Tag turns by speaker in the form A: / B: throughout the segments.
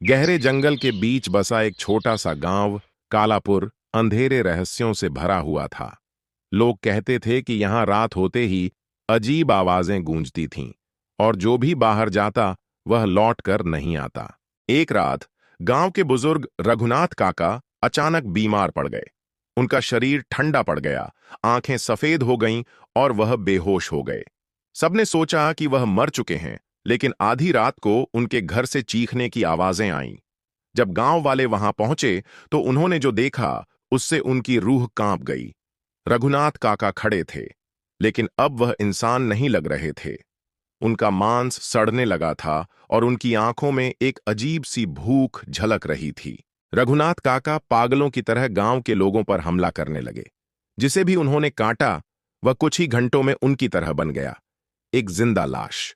A: गहरे जंगल के बीच बसा एक छोटा सा गांव कालापुर अंधेरे रहस्यों से भरा हुआ था। लोग कहते थे कि यहां रात होते ही अजीब आवाजें गूंजती थीं और जो भी बाहर जाता वह लौट कर नहीं आता। एक रात गांव के बुजुर्ग रघुनाथ काका अचानक बीमार पड़ गए। उनका शरीर ठंडा पड़ गया, आंखें सफेद हो गईं और वह बेहोश हो गए। सबने सोचा कि वह मर चुके हैं, लेकिन आधी रात को उनके घर से चीखने की आवाजें आईं। जब गांव वाले वहां पहुंचे तो उन्होंने जो देखा उससे उनकी रूह कांप गई। रघुनाथ काका खड़े थे, लेकिन अब वह इंसान नहीं लग रहे थे। उनका मांस सड़ने लगा था और उनकी आंखों में एक अजीब सी भूख झलक रही थी। रघुनाथ काका पागलों की तरह गांव के लोगों पर हमला करने लगे। जिसे भी उन्होंने काटा वह कुछ ही घंटों में उनकी तरह बन गया, एक जिंदा लाश।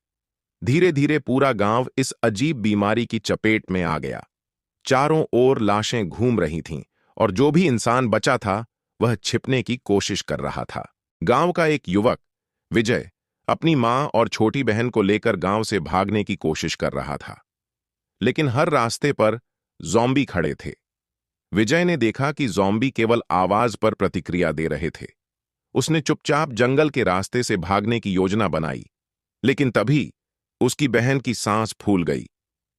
A: धीरे धीरे पूरा गांव इस अजीब बीमारी की चपेट में आ गया। चारों ओर लाशें घूम रही थीं और जो भी इंसान बचा था वह छिपने की कोशिश कर रहा था। गांव का एक युवक विजय अपनी मां और छोटी बहन को लेकर गांव से भागने की कोशिश कर रहा था, लेकिन हर रास्ते पर ज़ॉम्बी खड़े थे। विजय ने देखा कि ज़ॉम्बी केवल आवाज पर प्रतिक्रिया दे रहे थे। उसने चुपचाप जंगल के रास्ते से भागने की योजना बनाई, लेकिन तभी उसकी बहन की सांस फूल गई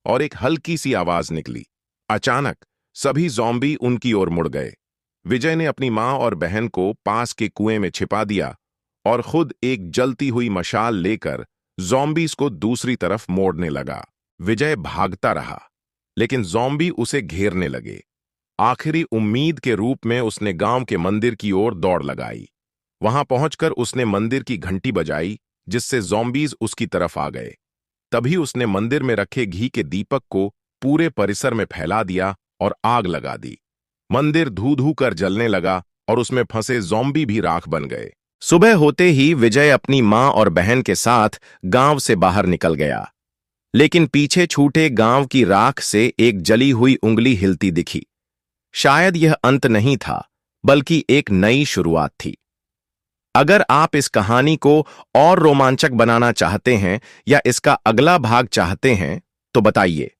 A: और एक हल्की सी आवाज निकली। अचानक सभी ज़ॉम्बी उनकी ओर मुड़ गए। विजय ने अपनी मां और बहन को पास के कुएं में छिपा दिया और खुद एक जलती हुई मशाल लेकर ज़ॉम्बीज़ को दूसरी तरफ मोड़ने लगा। विजय भागता रहा, लेकिन ज़ॉम्बी उसे घेरने लगे। आखिरी उम्मीद के रूप में उसने गांव के मंदिर की ओर दौड़ लगाई। वहां पहुंचकर उसने मंदिर की घंटी बजाई, जिससे ज़ॉम्बीज़ उसकी तरफ आ गए। तभी उसने मंदिर में रखे घी के दीपक को पूरे परिसर में फैला दिया और आग लगा दी। मंदिर धू धू कर जलने लगा और उसमें फंसे ज़ॉम्बी भी राख बन गए। सुबह होते ही विजय अपनी मां और बहन के साथ गांव से बाहर निकल गया, लेकिन पीछे छूटे गांव की राख से एक जली हुई उंगली हिलती दिखी। शायद यह अंत नहीं था, बल्कि एक नई शुरुआत थी। अगर आप इस कहानी को और रोमांचक बनाना चाहते हैं या इसका अगला भाग चाहते हैं तो बताइए।